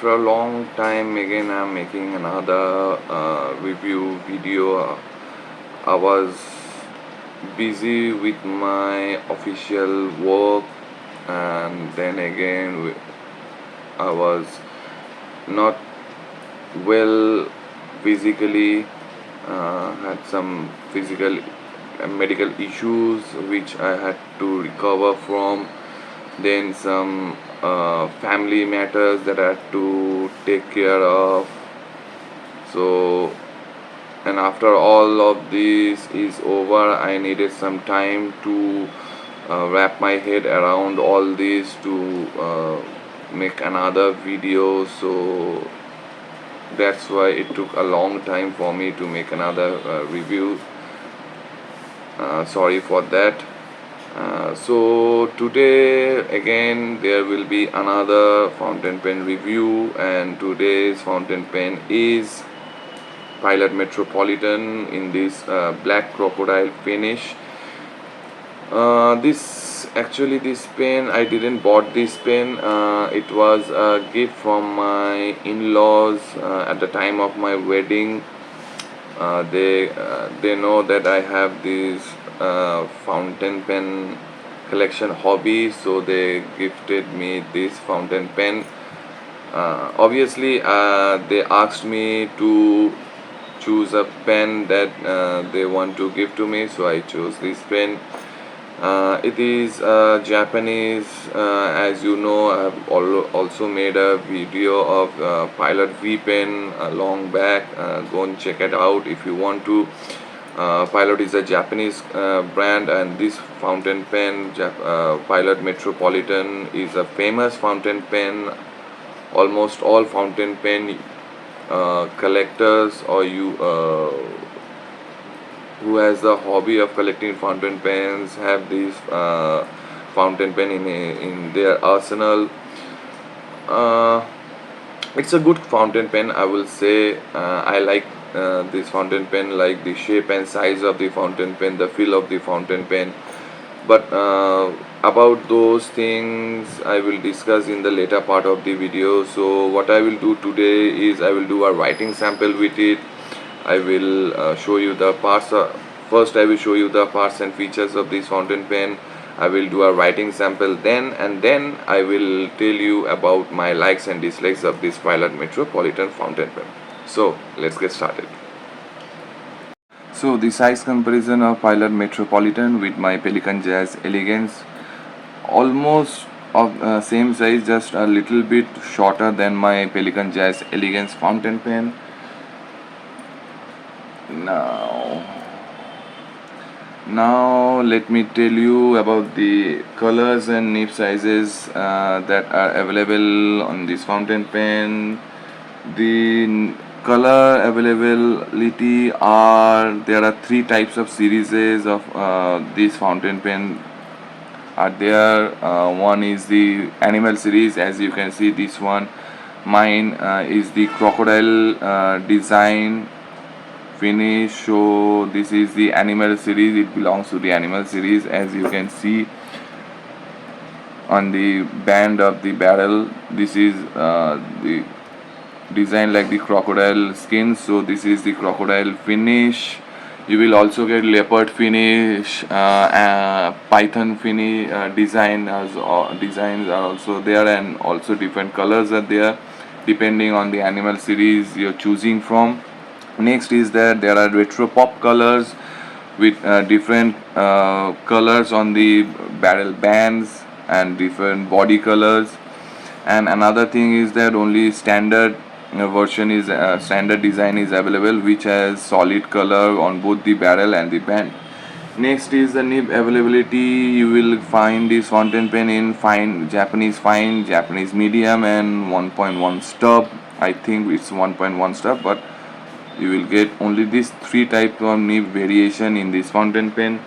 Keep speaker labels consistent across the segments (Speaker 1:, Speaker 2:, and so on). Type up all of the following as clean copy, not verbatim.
Speaker 1: after a long time again I'm making another review video. I was busy with my official work, and then again I was not well physically, had some physical and medical issues which I had to recover from, then some family matters that I had to take care of. So, and after all of this is over, I needed some time to wrap my head around all this to make another video. So that's why it took a long time for me to make another review. Sorry for that. So today again there will be another fountain pen review, and today's fountain pen is Pilot Metropolitan in this black crocodile finish. This pen, I didn't bought this pen. It was a gift from my in-laws at the time of my wedding. They know that I have this fountain pen collection hobby, so they gifted me this fountain pen. Obviously, they asked me to choose a pen that they want to give to me, so I chose this pen. It is Japanese. As you know, I have also made a video of Pilot V pen long back. Go and check it out if you want to. Pilot is a Japanese brand, and this fountain pen, Pilot Metropolitan, is a famous fountain pen. Almost all fountain pen collectors, or you who has the hobby of collecting fountain pens, have this fountain pen in their arsenal. uh, it's a good fountain pen, I will say. I like this fountain pen, like the shape and size of the fountain pen, the feel of the fountain pen. But about those things I will discuss in the later part of the video. So what I will do today is I will do a writing sample with it. I will show you the parts. First I will show you the parts and features of this fountain pen. I will do a writing sample then, and then I will tell you about my likes and dislikes of this Pilot Metropolitan fountain pen. So let's get started. So the size comparison of Pilot Metropolitan with my Pelican Jazz Elegance, almost of same size, just a little bit shorter than my Pelican Jazz Elegance fountain pen. Now let me tell you about the colors and nib sizes that are available on this fountain pen. The color availability are, there are three types of series of this fountain pen are there. One is the animal series, as you can see this one. Mine is the crocodile design finish. So this is the animal series, it belongs to the animal series, as you can see on the band of the barrel. This is the design like the crocodile skin, so this is the crocodile finish. You will also get leopard finish, python finish, designs are also there, and also different colors are there depending on the animal series you're choosing from. Next is that there are retro pop colors with different colors on the barrel bands and different body colors. And another thing is that only standard version is standard design is available, which has solid color on both the barrel and the band. Next is the nib availability. You will find this fountain pen in fine, Japanese medium, and 1.1 stub. I think it's 1.1 stub, but you will get only these three types of nib variation in this fountain pen.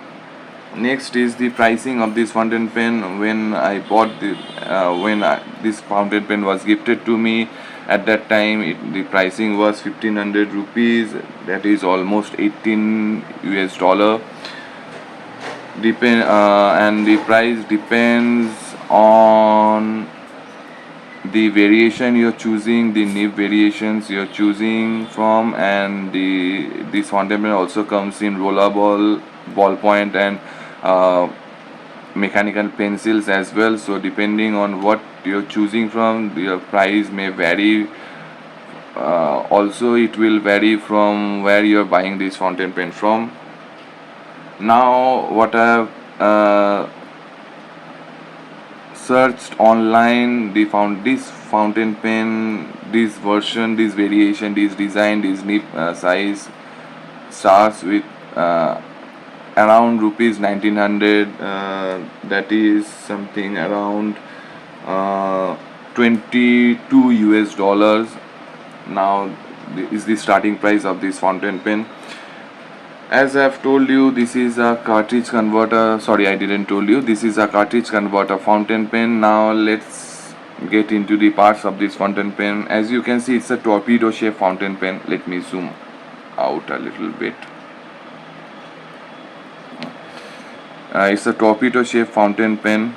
Speaker 1: Next is the pricing of this fountain pen. When I bought this fountain pen was gifted to me, at that time the pricing was 1500 rupees, that is almost 18 US dollar. And the price depends on the variation you're choosing, the nib variations you're choosing from, and this fountain pen also comes in rollerball, ballpoint, and mechanical pencils as well. So depending on what you're choosing from, your price may vary. Also, it will vary from where you're buying this fountain pen from. Now, what I've searched online, they found this fountain pen, this version, this variation, this design, this nib size starts with around rupees 1900, that is something around 22 US dollars. Now is the starting price of this fountain pen. As I have told you, this is a cartridge converter. Sorry, I didn't told you. This is a cartridge converter fountain pen. Now let's get into the parts of this fountain pen. As you can see, it's a torpedo shaped fountain pen. Let me zoom out a little bit. It's a torpedo shaped fountain pen,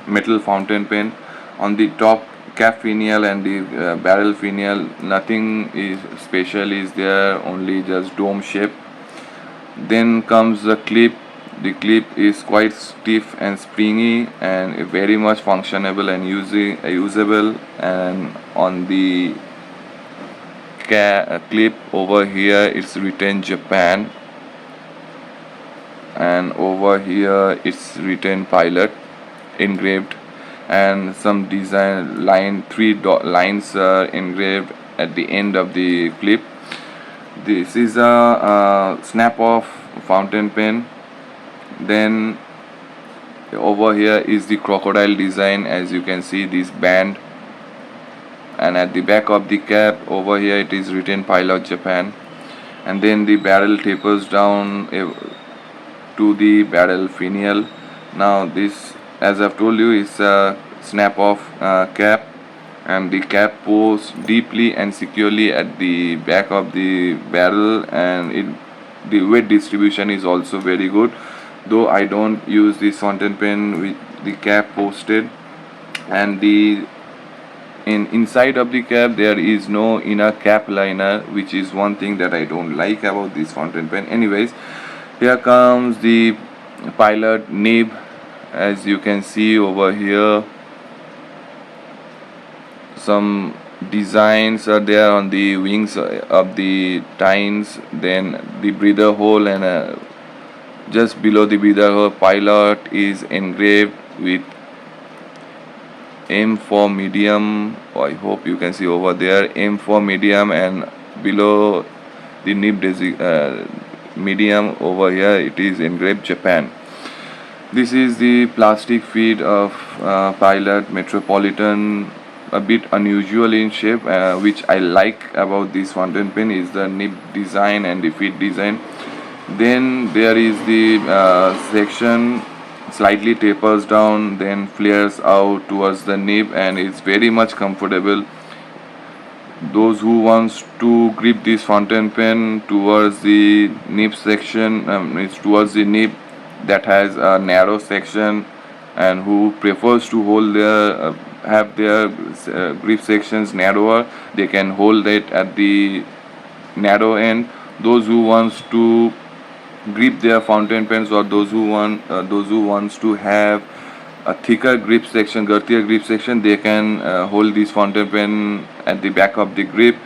Speaker 1: metal fountain pen. On the top cap finial and the barrel finial, nothing is special is there, only just dome shape. Then comes the clip. The clip is quite stiff and springy and very much functionable and usable. And on the clip over here, it's written Japan, and over here it's written Pilot engraved, and some design line, lines are engraved at the end of the clip. This is a snap off fountain pen. Then over here is the crocodile design, as you can see, this band, and at the back of the cap over here it is written Pilot Japan. And then the barrel tapers down to the barrel finial. Now this, as I've told you, is a snap off cap, and the cap pours deeply and securely at the back of the barrel, and the weight distribution is also very good, though I don't use this fountain pen with the cap posted. And inside of the cap there is no inner cap liner, which is one thing that I don't like about this fountain pen. Anyways, here comes the Pilot nib. As you can see over here, some designs are there on the wings of the tines. Then the breather hole, and just below the breather hole, Pilot is engraved with M for medium. I hope you can see over there, M for medium, and below the nib medium over here it is engraved Japan. This is the plastic feed of Pilot Metropolitan, a bit unusual in shape. Which I like about this fountain pen is the nib design and the feed design. Then there is the section slightly tapers down, then flares out towards the nib, and it's very much comfortable. Those who wants to grip this fountain pen towards the nib section, it's towards the nib that has a narrow section, and who prefers to hold their have their grip sections narrower, they can hold it at the narrow end. Those who wants to grip their fountain pens, or those who wants to have a thicker grip section, girthier grip section, they can hold this fountain pen at the back of the grip.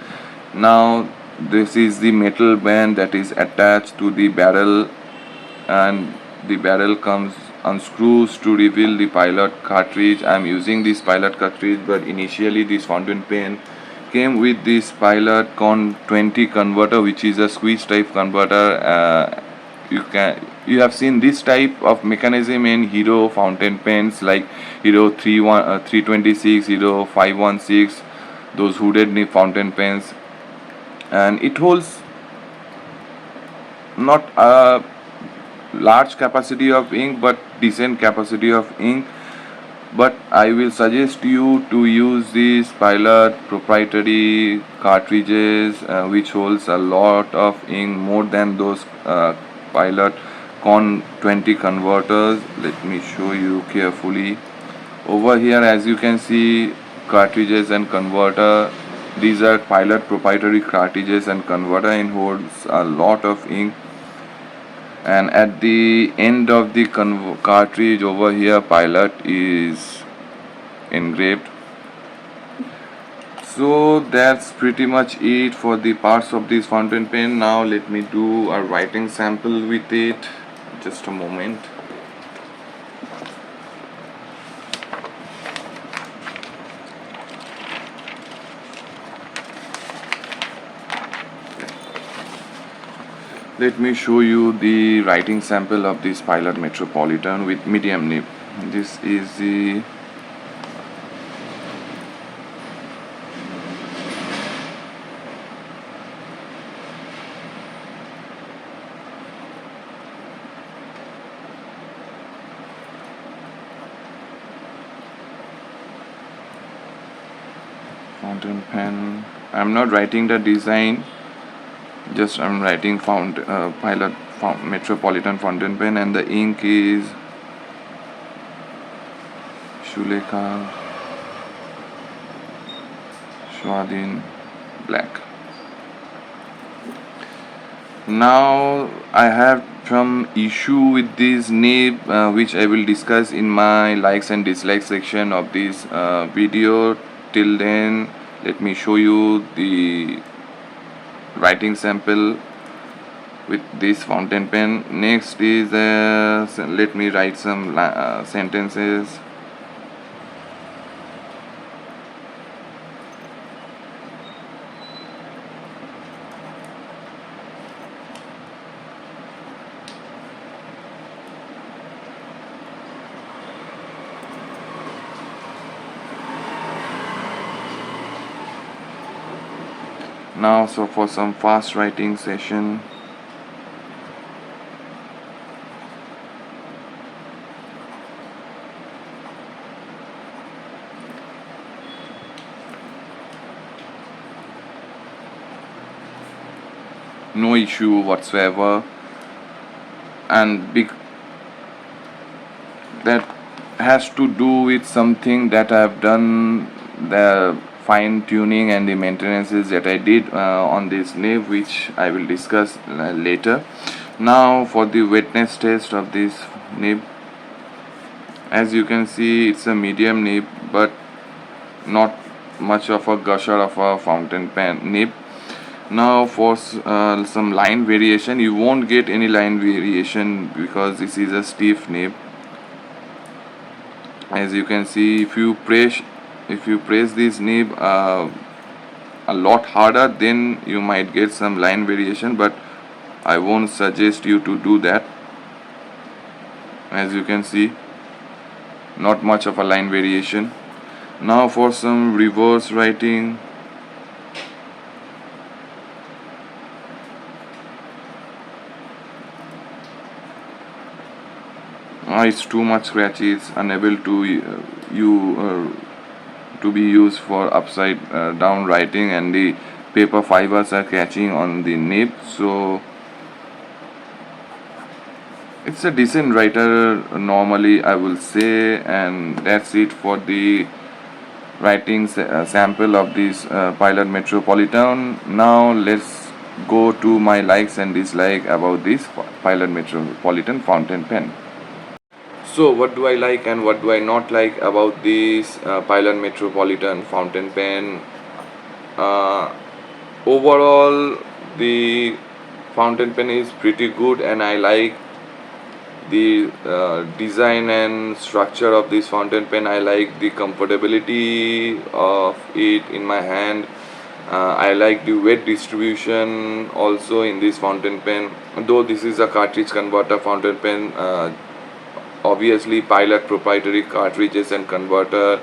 Speaker 1: Now this is the metal band that is attached to the barrel, and the barrel comes unscrews to reveal the Pilot cartridge. I'm using this Pilot cartridge, but initially this fountain pen came with this Pilot Con 20 converter, which is a squeeze type converter. You have seen this type of mechanism in Hero fountain pens like Hero 326, Hero 516, those hooded nib fountain pens, and it holds not a large capacity of ink but decent capacity of ink. But I will suggest you to use these Pilot proprietary cartridges, which holds a lot of ink, more than those Pilot Con 20 converters. Let me show you carefully. Over here, as you can see, cartridges and converter. These are Pilot proprietary cartridges and converter and holds a lot of ink, and at the end of the cartridge over here Pilot is engraved. So that's pretty much it for the parts of this fountain pen. Now let me do a writing sample with it. Just a moment. Let me show you the writing sample of this Pilot Metropolitan with medium nib. This is the fountain pen. I'm not writing the design, just I'm writing Pilot Metropolitan fountain pen, and the ink is Shuleka Swadin black. Now I have some issue with this nib, which I will discuss in my likes and dislikes section of this video. Till then, let me show you the writing sample with this fountain pen. Next is let me write some sentences. Now, so for some fast writing session, no issue whatsoever, and that has to do with something that I have done, the fine tuning and the maintenances that I did on this nib, which I will discuss later. Now for the wetness test of this nib, as you can see it's a medium nib, but not much of a gusher of a fountain pen nib. Now for some line variation, you won't get any line variation because this is a stiff nib. As you can see, if you press this nib a lot harder, then you might get some line variation, but I won't suggest you to do that. As you can see, not much of a line variation. Now for some reverse writing, it's too much scratchy, it's unable to to be used for upside down writing, and the paper fibers are catching on the nib. So it's a decent writer normally, I will say. And that's it for the writing sample of this Pilot Metropolitan. Now let's go to my likes and dislikes about this Pilot Metropolitan fountain pen. So what do I like and what do I not like about this Pilot Metropolitan fountain pen? Overall, the fountain pen is pretty good, and I like the design and structure of this fountain pen. I like the comfortability of it in my hand. I like the weight distribution also in this fountain pen. Though this is a cartridge converter fountain pen, obviously Pilot proprietary cartridges and converter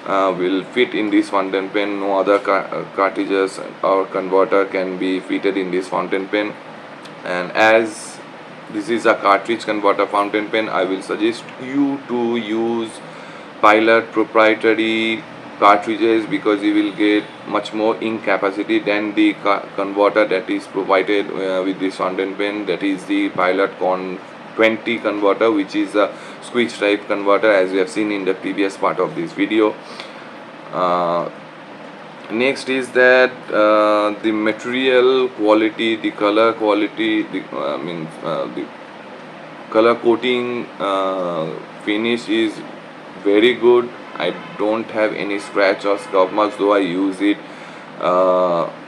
Speaker 1: will fit in this fountain pen. No other cartridges or converter can be fitted in this fountain pen, and as this is a cartridge converter fountain pen, I will suggest you to use Pilot proprietary cartridges, because you will get much more ink capacity than the converter that is provided with this fountain pen, that is the Pilot 20 converter, which is a squeeze type converter, as we have seen in the previous part of this video. uh, Next is that the material quality, the color quality, the color coating finish is very good. I don't have any scratch or scuff marks, though I use it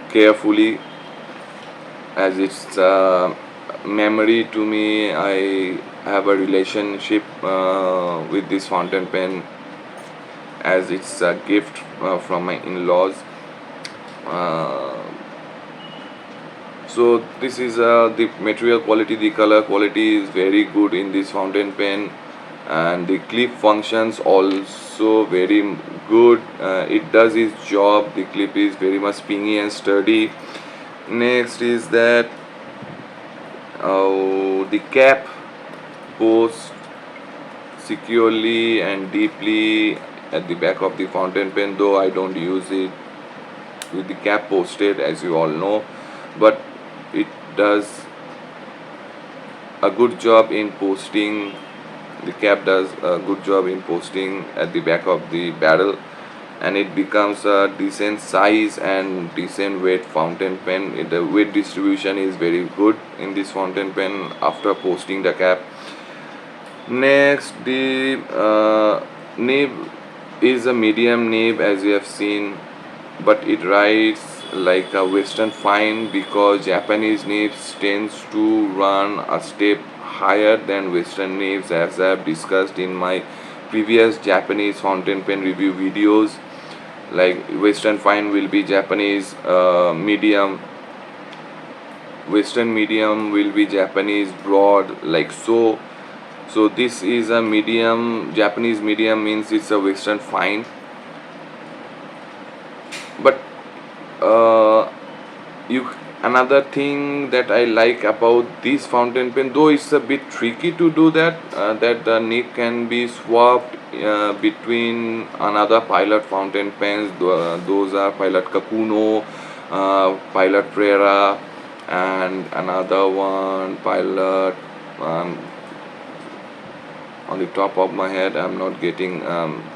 Speaker 1: carefully, as it's memory to me. I have a relationship with this fountain pen, as it's a gift from my in-laws. uh, so this is the material quality, the color quality is very good in this fountain pen, and the clip functions also very good. It does its job. The clip is very much springy and sturdy. Next is that the cap posts securely and deeply at the back of the fountain pen, though I don't use it with the cap posted, as you all know, but it does a good job in posting. The cap does a good job in posting at the back of the barrel, and it becomes a decent size and decent weight fountain pen. The weight distribution is very good in this fountain pen after posting the cap. Next, the nib is a medium nib, as you have seen, but it rides like a western fine, because Japanese nibs tends to run a step higher than western nibs, as I have discussed in my previous Japanese fountain pen review videos. Like western fine will be Japanese medium, western medium will be Japanese broad, like so. So this is a medium. Japanese medium means it's a western fine. But uh, you another thing that I like about this fountain pen, though it's a bit tricky to do that, that the nib can be swapped between another Pilot fountain pens. Those are Pilot Kakuno, Pilot Prera, and another one Pilot. On the top of my head, I'm not getting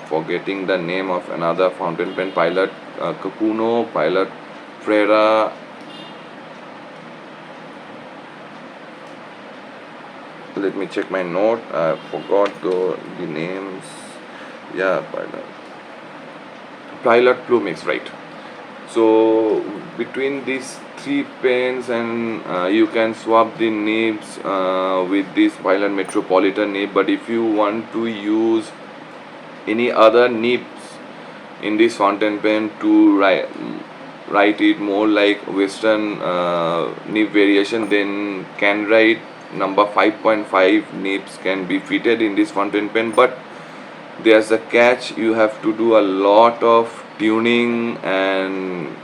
Speaker 1: forgetting the name of another fountain pen. Pilot Kakuno, Pilot Prera. Let me check my note. I forgot the names. Yeah, Pilot Plumix, right? So between these three pens, and you can swap the nibs with this Pilot Metropolitan nib. But if you want to use any other nibs in this fountain pen to write it more like western nib variation, then can write number 5.5 nibs can be fitted in this fountain pen. But there's a catch: you have to do a lot of tuning, and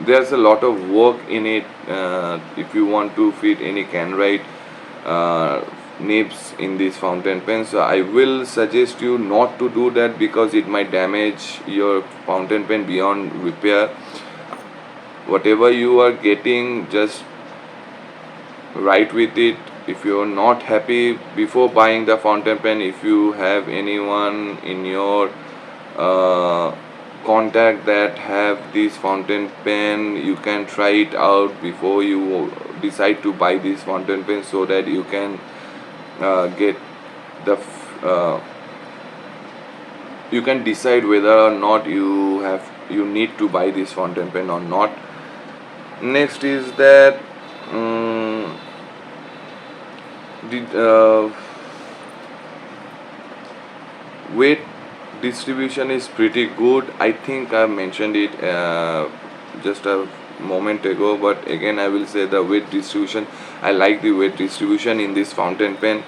Speaker 1: there's a lot of work in it if you want to fit any can write nibs in this fountain pen. So I will suggest you not to do that, because it might damage your fountain pen beyond repair. Whatever you are getting, just write with it. If you're not happy before buying the fountain pen, if you have anyone in your contact that have this fountain pen, you can try it out before you decide to buy this fountain pen, so that you can get the you can decide whether or not you need to buy this fountain pen or not. Next is that the weight distribution is pretty good. I think I mentioned it just a moment ago, but again I will say the weight distribution. I like the weight distribution in this fountain pen.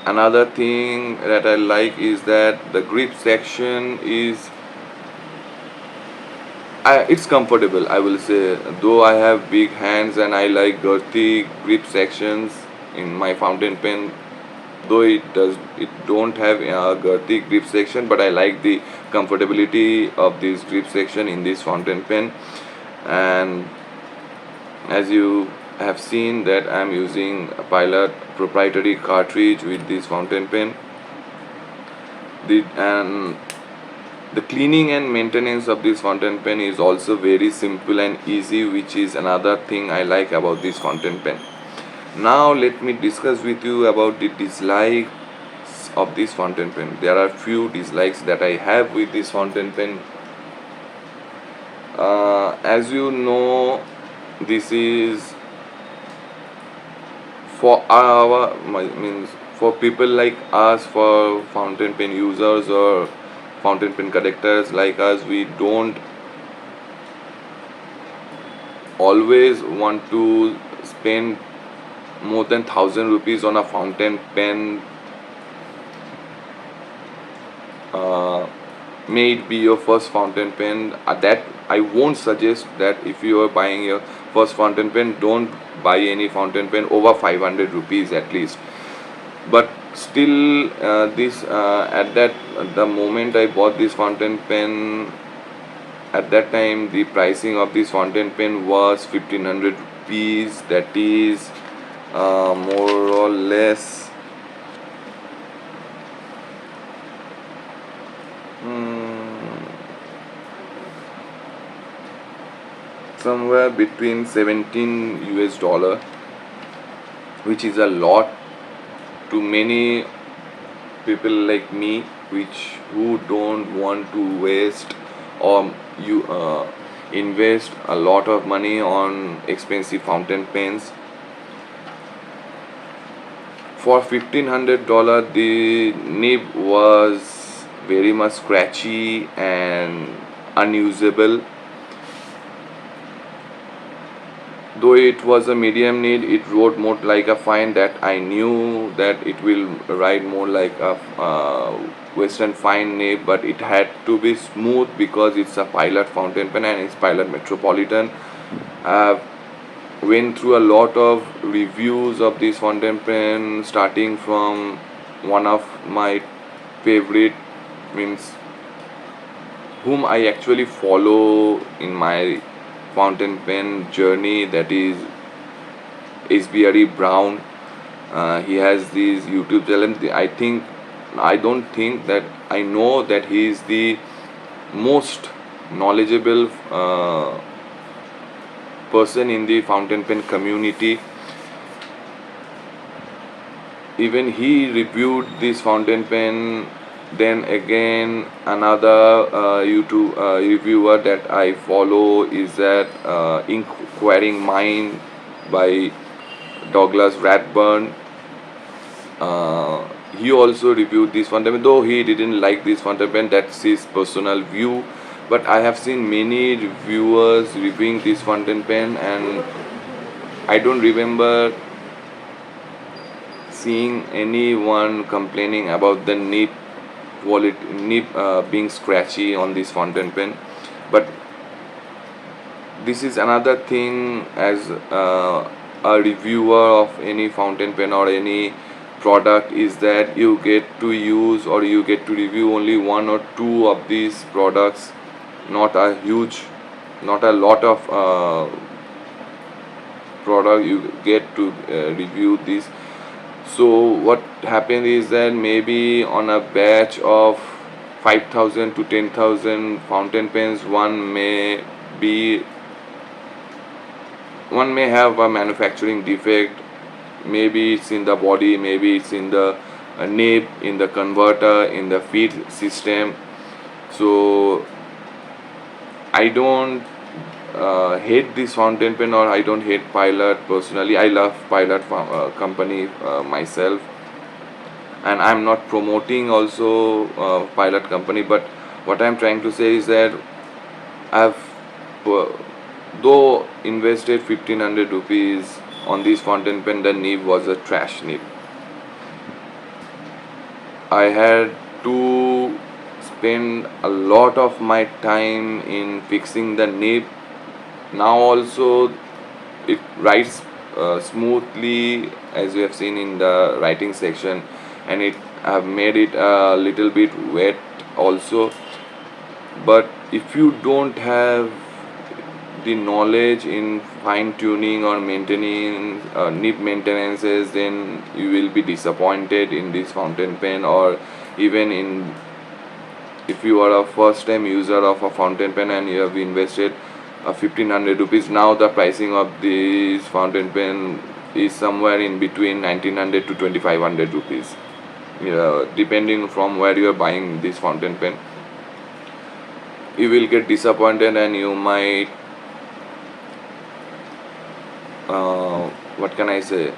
Speaker 1: Another thing that I like is that the grip section is it's comfortable, I will say. Though I have big hands and I like girthy grip sections in my fountain pen, though it don't have a girthy grip section, but I like the comfortability of this grip section in this fountain pen. And as you have seen that I'm using a Pilot proprietary cartridge with this fountain pen. The cleaning and maintenance of this fountain pen is also very simple and easy, which is another thing I like about this fountain pen. Now let me discuss with you about the dislikes of this fountain pen. There are few dislikes that I have with this fountain pen. As you know, this is for means for people like us, for fountain pen users or fountain pen collectors like us. We don't always want to spend more than 1,000 rupees on a fountain pen. uh, May it be your first fountain pen. That I won't suggest that. If you are buying your first fountain pen, don't buy any fountain pen over 500 rupees at least. But still, this at that the moment I bought this fountain pen, at that time the pricing of this fountain pen was 1,500 rupees. That is more or less somewhere between 17 US dollar, which is a lot to many people like me, which who don't want to waste or you invest a lot of money on expensive fountain pens. For $1,500, the nib was very much scratchy and unusable. Though it was a medium nib, it wrote more like a fine. That I knew that it will write more like a Western fine nib, but it had to be smooth because it's a Pilot fountain pen and it's Pilot Metropolitan. I went through a lot of reviews of this fountain pen, starting from one of my favorite, means whom I actually follow in my fountain pen journey, that is SBRE Brown. He has these YouTube channel. I don't think that I know that he is the most knowledgeable person in the fountain pen community. Even he reviewed this fountain pen. Then again, another YouTube reviewer that I follow is that Inquiring Mind by Douglas Radburn. He also reviewed this fountain pen, though he didn't like this fountain pen. That's his personal view. But I have seen many reviewers reviewing this fountain pen, and I don't remember seeing anyone complaining about the nib being scratchy on this fountain pen. But this is another thing, as a reviewer of any fountain pen or any product, is that you get to use or you get to review only one or two of these products, not a lot of product you get to review this. So what happens is that maybe on a batch of 5,000 to 10,000 fountain pens, one may have a manufacturing defect. Maybe it's in the body, maybe it's in the nib, in the converter, in the feed system. So I don't hate this fountain pen, or I don't hate Pilot personally. I love Pilot company myself, and I'm not promoting also Pilot company. But what I'm trying to say is that I've though invested 1,500 rupees on this fountain pen, the nib was a trash nib. I had to spend a lot of my time in fixing the nib. Now also it writes smoothly, as you have seen in the writing section, and it have made it a little bit wet also. But if you don't have the knowledge in fine tuning or maintaining nib maintenances, then you will be disappointed in this fountain pen, or even in if you are a first time user of a fountain pen and you have invested 1500 rupees, now the pricing of this fountain pen is somewhere in between 1900 to 2500 rupees, depending from where you are buying this fountain pen. You will get disappointed and you might what can I say,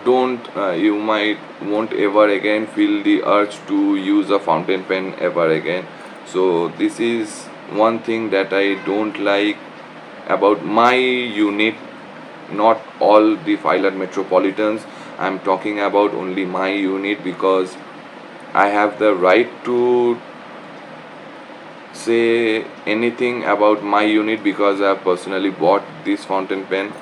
Speaker 1: don't you might won't ever again feel the urge to use a fountain pen ever again. So this is one thing that I don't like about my unit, not all the Pilot Metropolitans. I'm talking about only my unit, because I have the right to say anything about my unit because I have personally bought this fountain pen.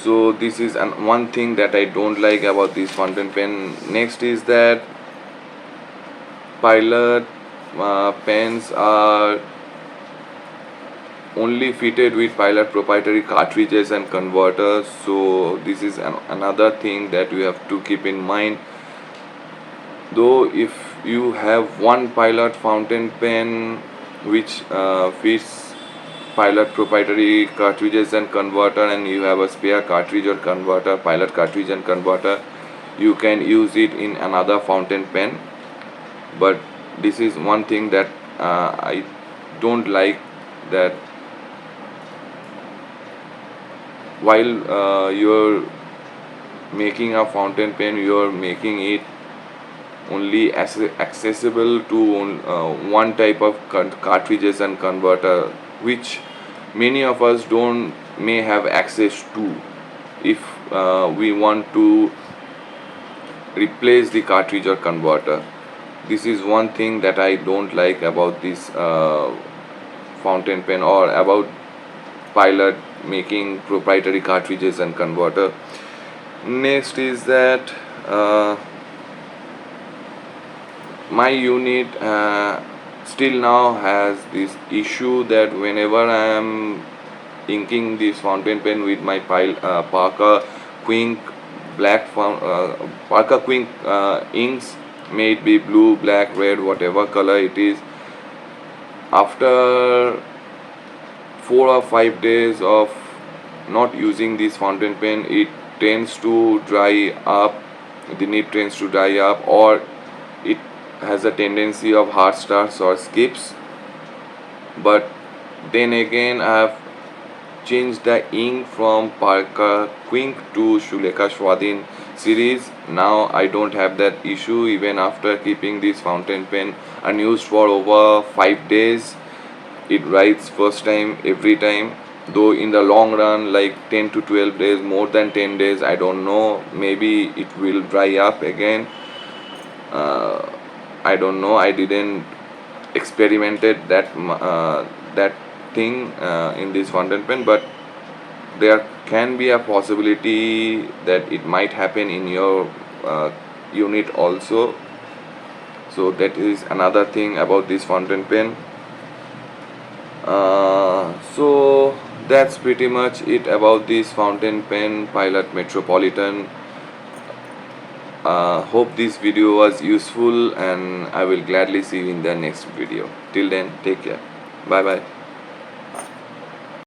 Speaker 1: So this is one thing that I don't like about this fountain pen. Next is that Pilot pens are only fitted with Pilot proprietary cartridges and converters. So this is another thing that you have to keep in mind. Though if you have one Pilot fountain pen which fits Pilot proprietary cartridges and converter, and you have a spare cartridge or converter, Pilot cartridge and converter, you can use it in another fountain pen. But this is one thing that I don't like, that while you're making a fountain pen, you're making it only accessible to one type of cartridges and converter, which many of us don't may have access to. If we want to replace the cartridge or converter, this is one thing that I don't like about this fountain pen, or about Pilot making proprietary cartridges and converter. Next is that my unit still now has this issue that whenever I am inking this fountain pen with my Parker Quink Parker Quink inks, may it be blue, black, red, whatever color it is, after 4 or 5 days of not using this fountain pen, it tends to dry up, the nib tends to dry up, or it has a tendency of hard starts or skips. But then again, I have changed the ink from Parker Quink to Shuleka Swadin series. Now I don't have that issue. Even after keeping this fountain pen unused for over 5 days, it writes first time every time. Though in the long run, like 10 to 12 days, more than 10 days, I don't know, maybe it will dry up again. I don't know, I didn't experimented that thing in this fountain pen, but there can be a possibility that it might happen in your unit also. So that is another thing about this fountain pen. So that's pretty much it about this fountain pen Pilot Metropolitan. Hope this video was useful, and I will gladly see you in the next video. Till then, take care. Bye bye.